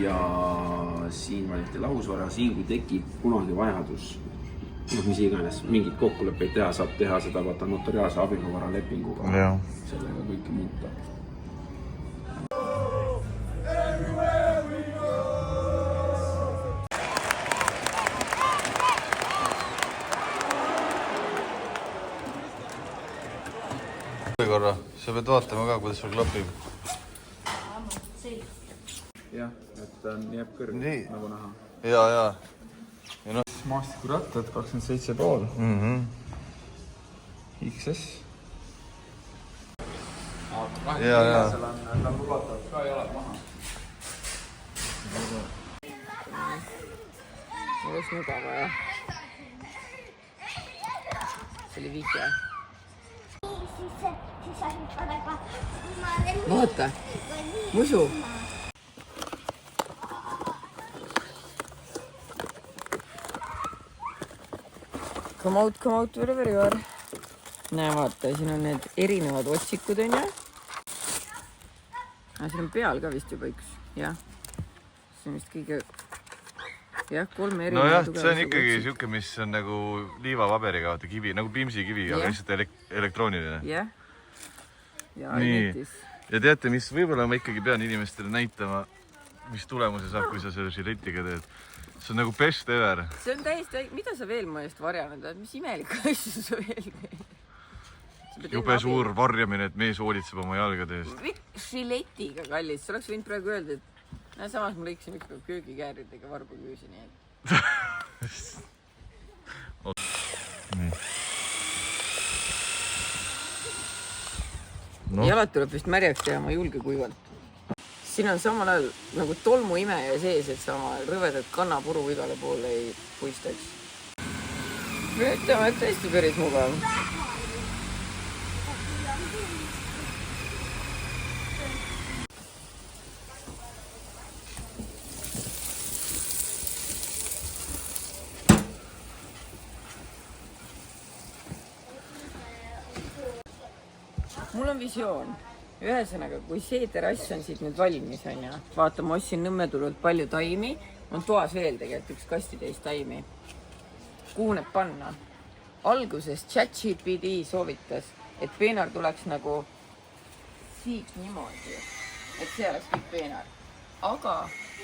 ja siin valiti lahusvara, siin kui tekib kunagi vajadus, mis iganes, mingid kokkuleppeid teha, saab teha seda vaata notariaalse abieluvara lepinguga sellega kõike muuta. Korra, sa pead vaatama ka, kuidas sul klapib. Jah, et jääb kõrg nagu näha. Ja. Maastikurattad 27,5. XS. Ja. Seal on lubatavad ka jalad maha. Oleks mugava, jah. See oli vihje. Vaata, musu. Come out, wherever you are. Näe, vaata, siin on need erinevad otsikud, on ju. Siin on peal ka vist juba üks, jah. See on vist kõige... Jah, 3 erinevad. No jah, see on ikkagi siuke, mis on nagu liivapaberiga, vaata kivi, nagu Pimsi kivi, aga lihtsalt elektrooniline. Jah. Nii. Ja teate, mis võib-olla ma ikkagi pean inimestele näitama, mis tulemuse saab, kui sa selle žiletiga teed. See on nagu best ever. See on täiesti... Mida sa veel mu eest varjanud? Mis imelik asju sa veel? Jube suur varjamine, et mees hoolitseb oma jalgade eest. Žiletiga, kallis. Sa oleks võinud praegu öelda, et samas ma lõiksin ikka köögikääridega varbaküüsi, nii et... Jalad tuleb vist märjaks teha, ma ei julge kuivalt. Siin on samal ajal nagu tolmuimeja sees, et sama rõvedad kannapuru igale poole ei puistaks. Ütleme, et tõesti päris mugav. Mul on visioon. Ühesõnaga, kui see terrass on siit nüüd valmis, on ja vaata, ma ostsin Nõmmetulult palju taimi, on toas veel tegelikult üks kastitäis taimi. Kuhu need panna? Alguses ChatGPT soovitas, et peenar tuleks nagu siit niimoodi, et see oleks kõik peenar. Aga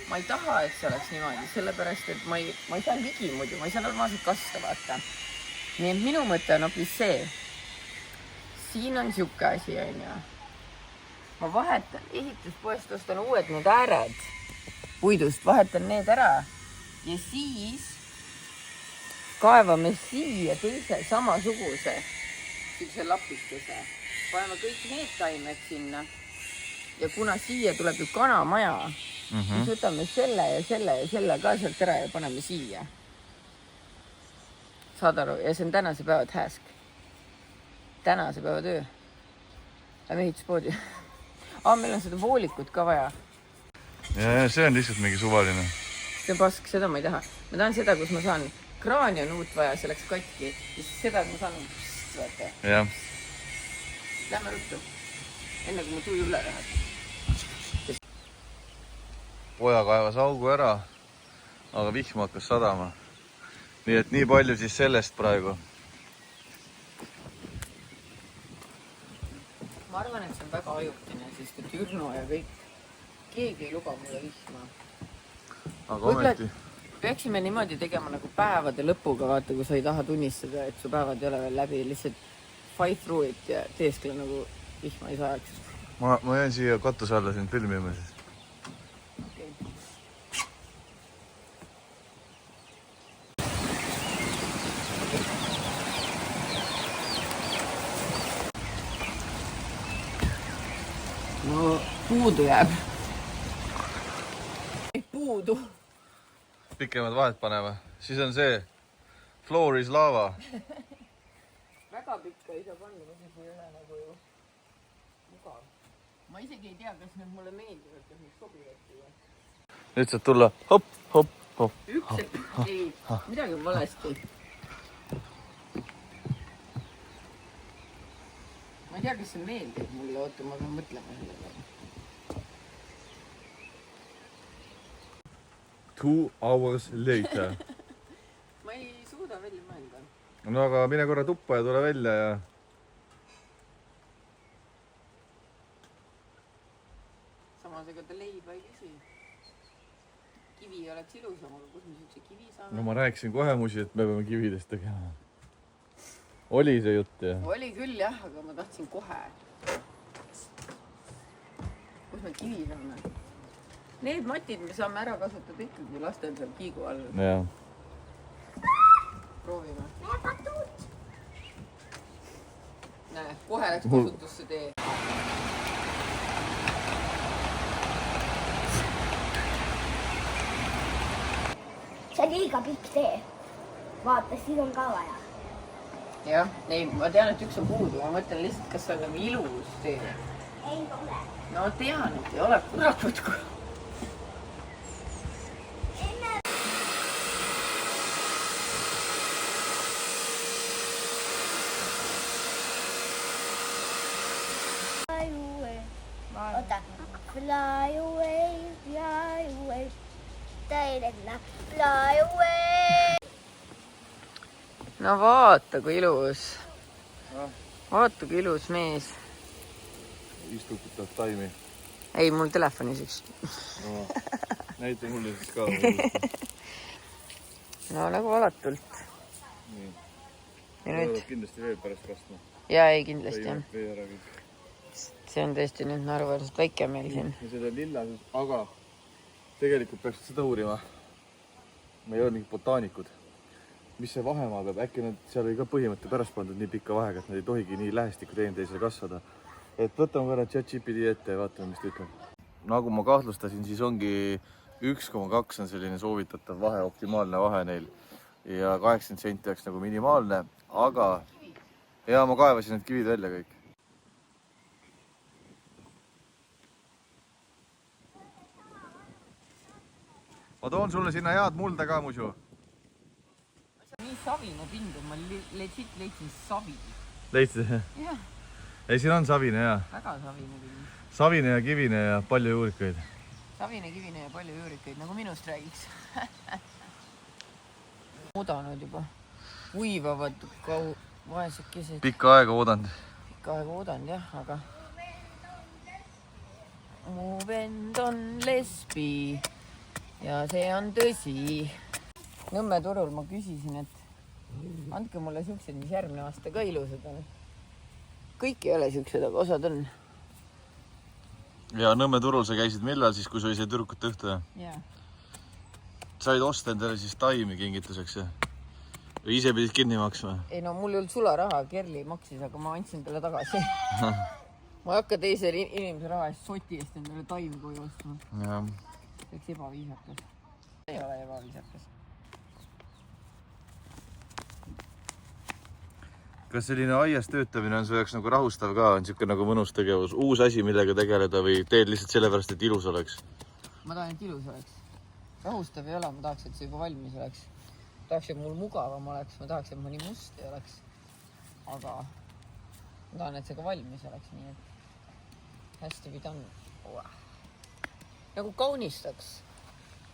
ma ei taha, et see oleks niimoodi, sellepärast, et ma ei saa ligi muidu, ma ei saa normaalselt kasta, vaata. Nii et minu mõte on hoopis see. Siin on siuke asi, on ja. Ma vahetan ehituspoest, ostan uued need ääred puidust, vahetan need ära ja siis kaevame siia teise samasuguse lapistuse. Paneme kõik need taimed sinna ja kuna siia tuleb ju kanamaja, siis võtame selle ja selle ka sealt ära ja paneme siia. Saad aru? Ja see on tänase päeva task. Tänase päeva töö. Lähme ehituspoodi. Meil on seda voolikut ka vaja. Ja see on lihtsalt mingi suvaline. See on pask, seda ma ei taha. Ma tahan seda, kus ma saan kraani on uut vaja, see läks katki. Ja siis seda, et ma saan vaata. Jah. Lähme ruttu. Enne kui ma tuju üle lähed. Poja kaevas augu ära, aga vihma hakkas sadama. Nii et nii palju siis sellest praegu. Ma arvan, et see on väga ajutine, sest et Ürno ja kõik, keegi ei luba mulle vihma. Aga ometi. Peaksime niimoodi tegema nagu päevade lõpuga, vaata, kui sa ei taha tunnistada, et su päevad ei ole veel läbi, lihtsalt fight through it ja teeskle nagu vihma ei saaks. Ma jään siia katuse alla sind filmima siis. No puudu jääb. Puudu. Pikemad vahet paneme. Siis on see floor is lava. Väga pikka ei saa panna, ma siis ei ole nagu ju mugav. Ma isegi ei tea, kas need mulle meeldivad, kas need sobivad. Nüüd saad tulla hop, hop, hop. Ei, midagi on valesti. Ma ei tea, kas see meeldib mulle, oota, ma pean mõtlema sellele. 2 hours later. ma ei suuda välja mõelda. No aga mine korra tuppa ja tule välja ja... Samas ega ta leiba ei küsi. Kivi oleks ilusam, aga kus me siukse kivi saame? No ma rääkisin kohe musi, et me peame kividest tegema. Oli see jutt, jah? Oli küll jah, aga ma tahtsin kohe. Kus me kivi saame? Need matid me saame ära kasutada ikkagi lastel seal kiigu all. Jah. Proovime. Näe, kohe läks kasutusse tee. See on liiga pikk tee. Vaata, siin on ka vaja. Jah, ei, ma tean, et üks on puudu. Ma mõtlen lihtsalt, kas see on nagu ilus tee. Ei ole. No tean, et ei ole kurat. Oota. Fly away, täidenna, fly away. No vaata, kui ilus. Vaata, kui ilus mees. Istukutab taimi. Ei, mul telefonis üks. No, näita mulle siis ka. No nagu valatult. Nii. Ja nüüd? Kindlasti veel pärast kastma. Ja ei, kindlasti jah. Vee ära kõik. See on tõesti nüüd naeruväärselt väike meil siin. Ja selle lilla, aga tegelikult peaks seda uurima. Me ei ole mingid botaanikud. Mis see vahemaa peab? Äkki nad seal oli ka põhimõtte pärast pandud nii pikka vahega, et nad ei tohigi nii lähestikku teineteisele kasvada. Et võtame korra ChatGPT ette ja vaatame, mis ta ütleb. Nagu ma kahtlustasin, siis ongi 1,2 on selline soovitatav vahe, optimaalne vahe neil. Ja 80 senti oleks nagu minimaalne, aga ja ma kaevasin need kivid välja kõik. Ma toon sulle sinna head mulda ka, musu. Nii savine pindu, ma legit leidsin savi. Leidsid? Jah. Ei, siin on savine, jah. Väga savine pindu. Savine ja kivine ja palju juurikaid. Savine, kivine ja palju juurikaid, nagu minust räägiks. Oodanud juba. Uivavad vaesekesed. Pikka aega oodanud. Pikka aega oodanud, jah, aga... Mu vend on lesbi ja see on tõsi. Nõmme turul ma küsisin, et andke mulle siuksed, mis järgmine aasta ka ilusad on. Kõik ei ole siuksed, aga osad on. Ja Nõmme turul sa käisid millal siis, kui sa oli see tüdrukute õhtu? Jaa. Said osta endale siis taimi kingituseks ja? Või ise pidid kinni maksma? Ei no, mul ei olnud sularaha, Kerli maksis, aga ma andsin talle tagasi. Ma ei hakka teise inimese raha eest soti eest endale taimi koju ostma. Ja. See oleks ebaviisakas. Ei ole ebaviisakas. Kas selline aias töötamine on su jaoks nagu rahustav ka? On siuke nagu mõnus tegevus? Uus asi, millega tegeleda või teed lihtsalt sellepärast, et ilus oleks? Ma tahan, et ilus oleks. Rahustav ei ole, ma tahaks, et see juba valmis oleks. Ma tahaks, et mul mugavam oleks. Ma tahaks, et ma nii must ei oleks. Aga ma tahan, et see ka valmis oleks, nii et hästi pidan. Nagu kaunistaks.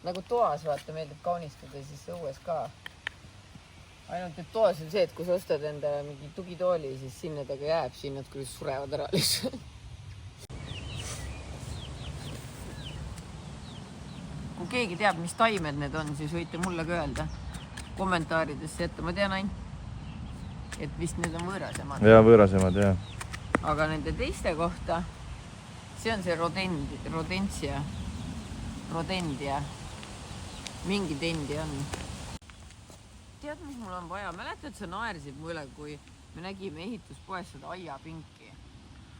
Nagu toas, vaata, meeldib kaunistada, siis õues ka. Ainult, et toas on see, et kui sa ostad enda mingi tugitooli, siis sinna taga jääb, siin nad küll surevad ära lihtsalt. Kui keegi teab, mis taimed need on, siis võite mulle ka öelda kommentaaridesse jätta. Ma tean ainult, et vist need on võõrasemad. Ja, võõrasemad, jah. Aga nende teiste kohta, see on see rodentia. Mingi tendi on. Tead, mis mul on vaja? Mäletad, sa naersid mu üle, kui me nägime ehituspoes seda aiapinki.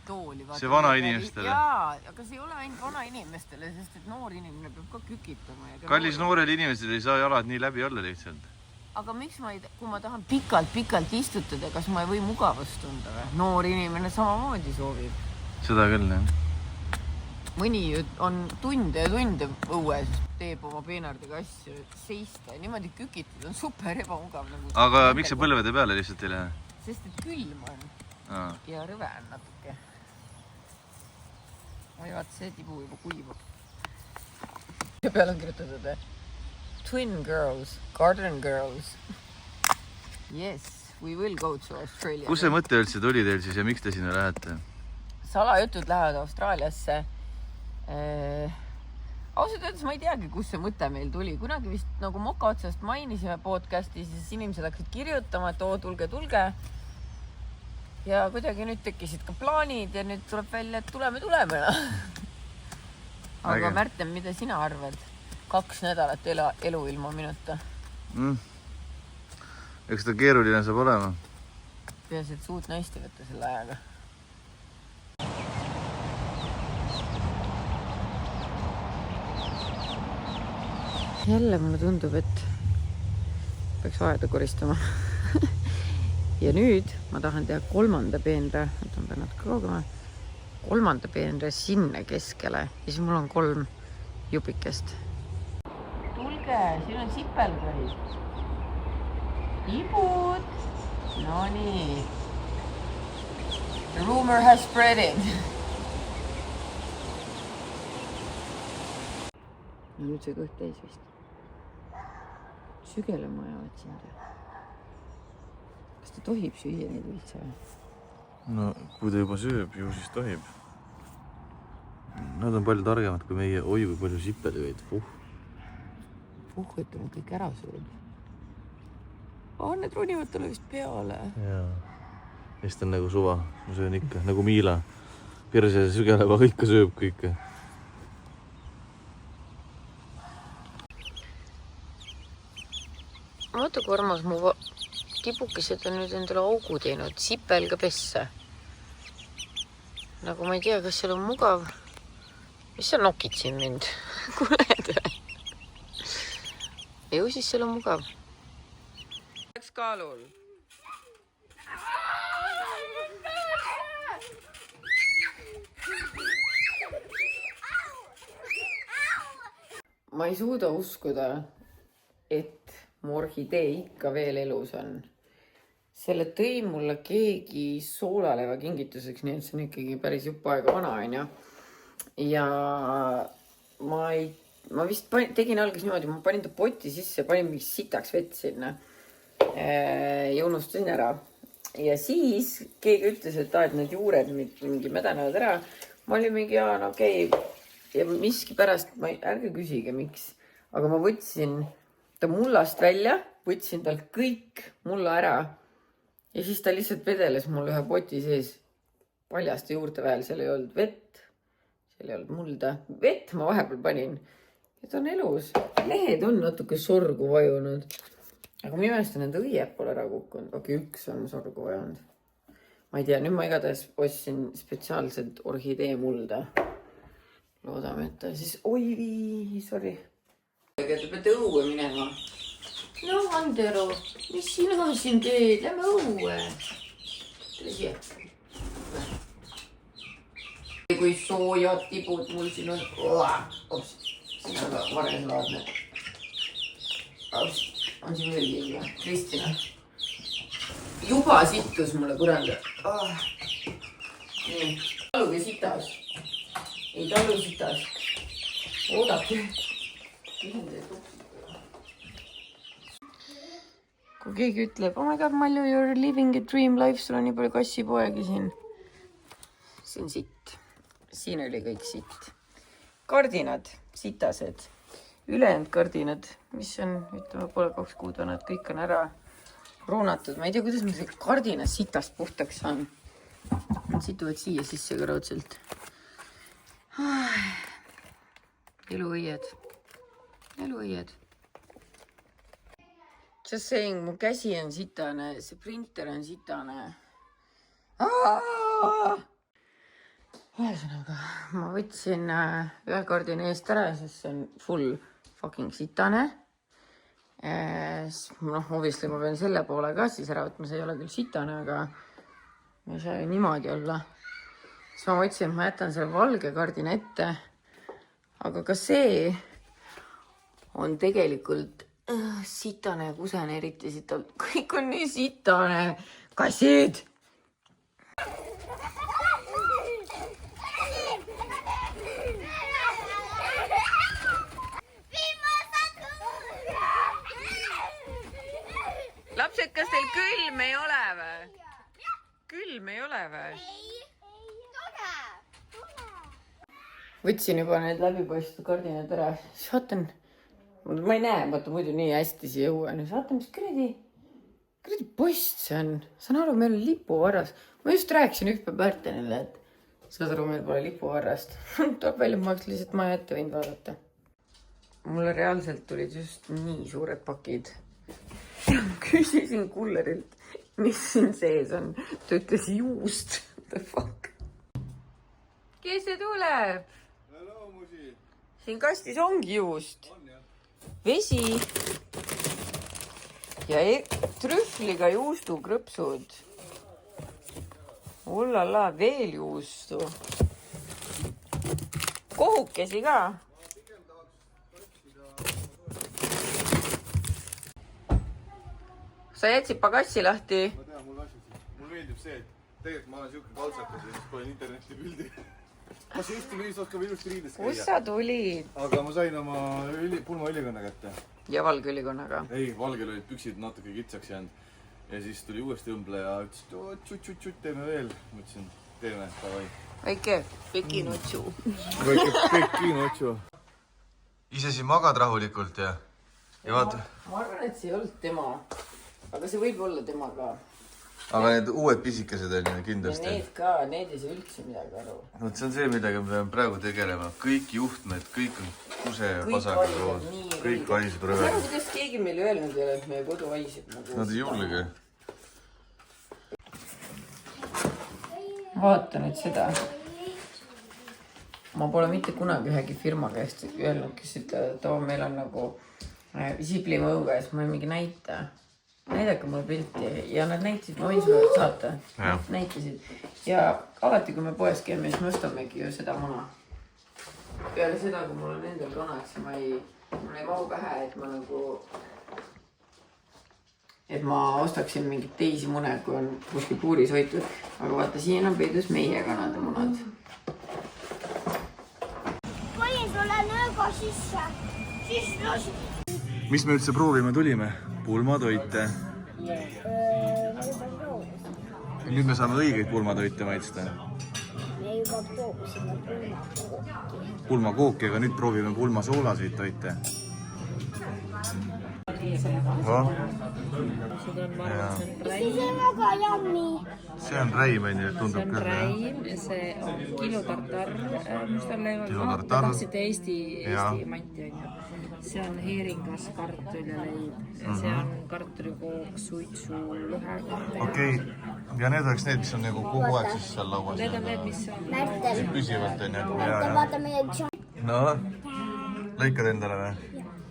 Tooli. See vana inimestele? Jaa, aga see ei ole ainult vana inimestele, sest et noor inimene peab ka kükitama. Kallis noorel inimesel ei saa jalad nii läbi olla lihtsalt. Aga miks kui ma tahan pikalt istutada, kas ma ei või mugavust tunda või? Noor inimene samamoodi soovib. Seda küll, jah. Mõni on tunde õues, teeb oma peenardega asju, seista ja niimoodi kükitud on super ebamugav. Aga miks see põlvede peale lihtsalt ei lähe? Sest et külm on ja rõve on natuke. Oi, vaata, see tibu juba kuivab. Ja peale on kirjutatud, twin girls, garden girls. Yes, we will go to Australia. Kus see mõte üldse tuli teil siis ja miks te sinna lähete? Salajutud lähevad Austraaliasse. Ausalt öeldes ma ei teagi, kus see mõte meil tuli. Kunagi vist nagu moka otsast mainisime podcastis, siis inimesed hakkasid kirjutama, et tulge. Ja kuidagi nüüd tekkisid ka plaanid ja nüüd tuleb välja, et tuleme. Aga Märten, mida sina arvad? 2 nädalat elu ilma minuta. Eks ta keeruline saab olema. Peaasi, et suud naiste võtta selle ajaga. Jälle mulle tundub, et peaks aeda koristama. Ja nüüd ma tahan teha 3. peenre, võtan pean natuke kaugema, 3. peenre sinna keskele ja siis mul on 3 jupikest. Tulge, siin on sipelgaid. Ibud! No nii. The rumor has spreaded. Ja nüüd see kõht täis vist. Sügelema ajavad sind. Kas ta tohib süüa neid üldse? No, kui ta juba sööb, ju siis tohib. Nad on palju targemad kui meie. Oi, kui palju sipelgaid. Et on kõik ära sööd. Need ronivad talle vist peale. Jaa. Eest on nagu suva. Ma söön ikka. Nagu Miila. Perse sügeleva kõike sööb kõike. Vaata, kui armas mu tibukesed on nüüd endale augu teinud sipelga pesse. Nagu ma ei tea, kas seal on mugav. Mis sa nokid siin mind? Kuuled? Ju siis seal on mugav. Läks kaalul. Ma ei suuda uskuda, et mu orhidee ikka veel elus on. Selle tõi mulle keegi soolaleva kingituseks, nii et see on ikkagi päris jupp aega vana, on ju. Ja ma vist tegin alguses niimoodi, ma panin ta poti sisse, panin mingi sitaks vett sinna ja unustasin ära. Ja siis keegi ütles, et need juured mingi mädanevad ära. Ma olin mingi, okei. Ja miski pärast, ärge küsige miks, aga ma võtsin ta mullast välja, võtsin tal kõik mulla ära ja siis ta lihtsalt vedeles mul ühe poti sees paljaste juurte vahel. Seal ei olnud vett, seal ei olnud mulda. Vett ma vahepeal panin ja ta on elus. Lehed on natuke sorgu vajunud. Aga ma imestan, et õied pole ära kukkunud. Okei, üks on sorgu vajunud. Ma ei tea, nüüd ma igatahes ostsin spetsiaalselt orhidee mulda. Loodame, et ta siis... Oi, sorry. Te peate õue minema. No, Andero, mis sina siin teed? Lähme õue. Tule siia. Kui soojad tibud mul siin on. Ops, siin on ka vareselaadne. Ops, on siin veel keegi. Kristina. Juba sittus mulle kuranda. Nii, taluge sitas. Ei talu sitas. Oodake. Kui keegi ütleb, oh my god, Malju, you're living a dream life, sul on nii palju kassipoegi siin. See on sitt. Siin oli kõik sitt. Kardinad, sitased. Ülejäänud kardinad, mis on, ütleme, pole 2 kuud vanad, kõik on ära ruunatud. Ma ei tea, kuidas ma see kardina sitast puhtaks saan. Situvad siia sisse ka raudselt. Eluõied. Just saying, mu käsi on sitane, see printer on sitane. Ühesõnaga, ma võtsin ühe kardina eest ära, sest see on full fucking sitane. Obviously ma pean selle poole ka siis ära võtma, see ei ole küll sitane, aga ma ei saa ju niimoodi olla. Siis ma võtsin, et ma jätan selle valge kardina ette. Aga ka see on tegelikult sitane ja kusene, eriti sitalt. Kõik on nii sitane. Kassid! külm ei ole või? Külm ei ole või? Võtsin juba need läbipaistvad kardinad ära. Siis vaatan, ma ei näe, vaata muidu nii hästi siia jõuan. Siis vaatan, mis kuradi post see on. Saan aru, meil on lipuvarras. Ma just rääkisin ühtpäev Pärtenile, et saad aru, meil pole lipuvarrast. Tuleb välja, ma oleks lihtsalt maja ette võinud vaadata. Mulle reaalselt tulid just nii suured pakid. Küsisin kullerilt, mis siin sees on. Ta ütles juust. What the fuck? Kes see tuleb? Siin kastis ongi juust. Vesi. Ja trühvliga juustukrõpsud. Ullala, veel juustu. Kohukesi ka. Sa jätsid pagassi lahti. Ma tean, mul meeldib see, et tegelikult ma olen siuke kaltsakas ja siis panen internetti pildi. Ma see Eesti mees oskab ilusti riides käia. Kus sa tulid? Aga ma sain oma pulmaõlikonna kätte. Ja valge ülikonnaga. Ei, valgel olid püksid natuke kitsaks jäänud. Ja siis tuli uuesti õmble ja ütles, et teeme veel. Mõtlesin, teeme, davai. Väike pekinotsu. Väike pekinotsu. Ise siin magad rahulikult ja vaata. Ma arvan, et see ei olnud tema. Aga see võib olla tema ka. Aga need uued pisikesed on ju kindlasti. Ja need ka, need ei saa üldse midagi aru. Vot see on see, millega me peame praegu tegelema. Kõik juhtmed, kõik on kuse ja pasaga koos. Kõik vaisib rõve. Sa aru, kuidas keegi meil öelnud ei ole, et meie kodu vaisib nagu... Nad ei julge. Vaata nüüd seda. Ma pole mitte kunagi ühegi firma käest öelnud, kes ütlevad, et meil on nagu siplimõuga ja siis ma ei mingi näita. Näidake mulle pilti ja nad näitasid, ma võin sulle saata. Näitasid. Ja alati, kui me poes käime, siis me ostamegi ju seda muna. Peale seda, kui mul on endal kanaks, mul ei mahu pähe, et ma nagu... Et ma ostaksin mingit teisi mune, kui on kuskil puuris hoitud. Aga vaata, siin on peidus meie kanade munad. Panin sulle nõuga sisse. Siis lasid. Mis me üldse proovima tulime? Pulmatoite. Nüüd me saame õigeid pulmatoite maitsta. Me juba proovisime pulmakooki. Pulmakooki, aga nüüd proovime pulmasoolaseid toite. See on väga jammi. See on räim, tundub küll. See on räim, see on kilotartar mustal leival. Kilotartar. Tahtsite Eesti manti on ju. See on heeringas kartul ja leib. See on kartulikook, suitsu, lõhe. Okei. Ja need oleks need, mis on nagu kogu aeg siis seal lauas. Need on need, mis on... Märtel. Püsivalt on ju. Vaata meie tšon. No, lõikad endale või?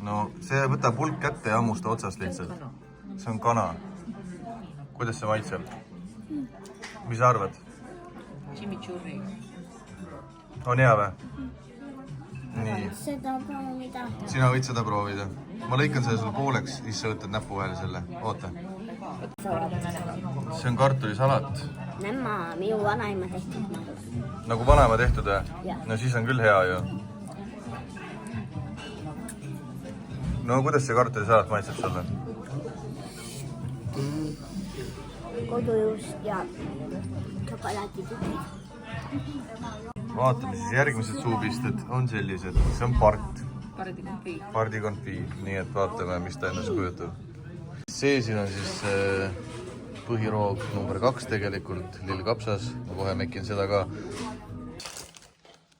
No, see võtab hulk kätte ja hammusta otsast lihtsalt. See on kana. Kuidas see maitseb? Mis sa arvad? Chimichurri. On hea või? Nii. Seda proovida. Sina võid seda proovida. Ma lõikan selle sulle pooleks, siis sa võtad näpu vahele selle. Oota. See on kartulisalat. Nämma, minu vanaema tehtud. Nagu vanaema tehtud või? No siis on küll hea ju. No kuidas see kartulisalat maitseb sulle? Kodujuust ja šokolaaditükid. Vaatame siis järgmised suupisted on sellised. See on part. Pardikonfii. Pardikonfii. Nii et vaatame, mis ta ennast kujutab. See siin on siis põhiroog number 2 tegelikult. Lillkapsas. Ma kohe mekin seda ka.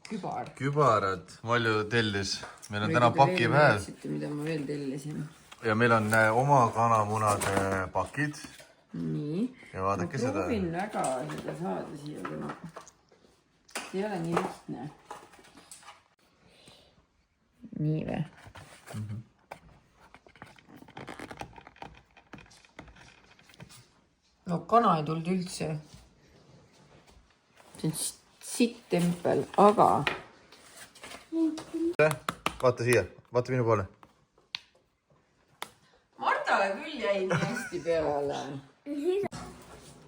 Kübar. Kübarad. Malju tellis. Meil on täna paki päev. Mida ma veel tellisin. Ja meil on oma kanamunade pakid. Nii. Ja vaadake seda. Ma proovin väga seda saada siia, kuna see ei ole nii lihtne. Nii või? No kana ei tulnud üldse. See on sitt tempel, aga... Vaata siia. Vaata minu poole. Martale küll jäi nii hästi peale.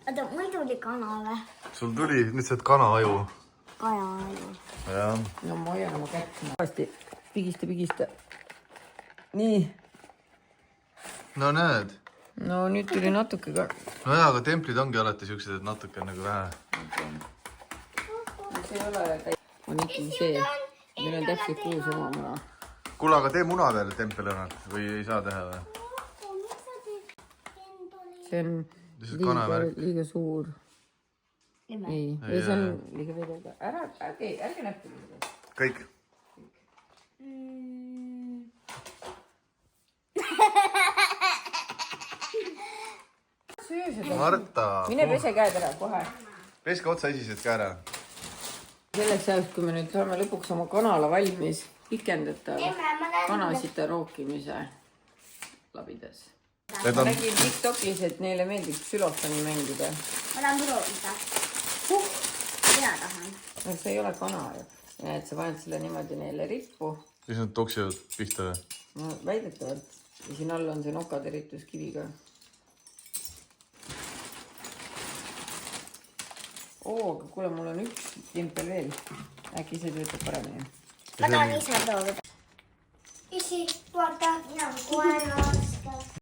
Oota, mul tuli kana või? Sul tuli, nüüd saad kana aju. Kaja aju. Jah. No ma hoian oma kätt. Vasti, pigista. Nii. No näed. no nüüd tuli natuke ka. nojah, aga templid ongi alati siuksed, et natuke on nagu vähe. See ei ole on ikkagi see, meil on täpselt 6 oma muna. kuule, aga tee muna peale tempel ära või ei saa teha või? See on liiga suur. Ei, see on liiga veidega. Ärge näppida. Kõik. Söö seda. Marta. Mine pese käed ära kohe. Peske otsa esised ka ära. Selleks ajaks, kui me nüüd saame lõpuks oma kanala valmis, pikendada kanasita rookimise labides. Ma nägin TikTokis, et neile meeldib xülofoni mängida. Ma tahan proovida. Mina tahan. No see ei ole kana ju. Ja et sa paned selle niimoodi neile rippu. Siis nad toksivad pihta või? No väidetavalt. Ja siin all on see nokaterituskiviga. Aga kuule, mul on üks timpel veel. Äkki see töötab paremini. Ma tahan ise proovida. Isi, vaata, mina olen koera.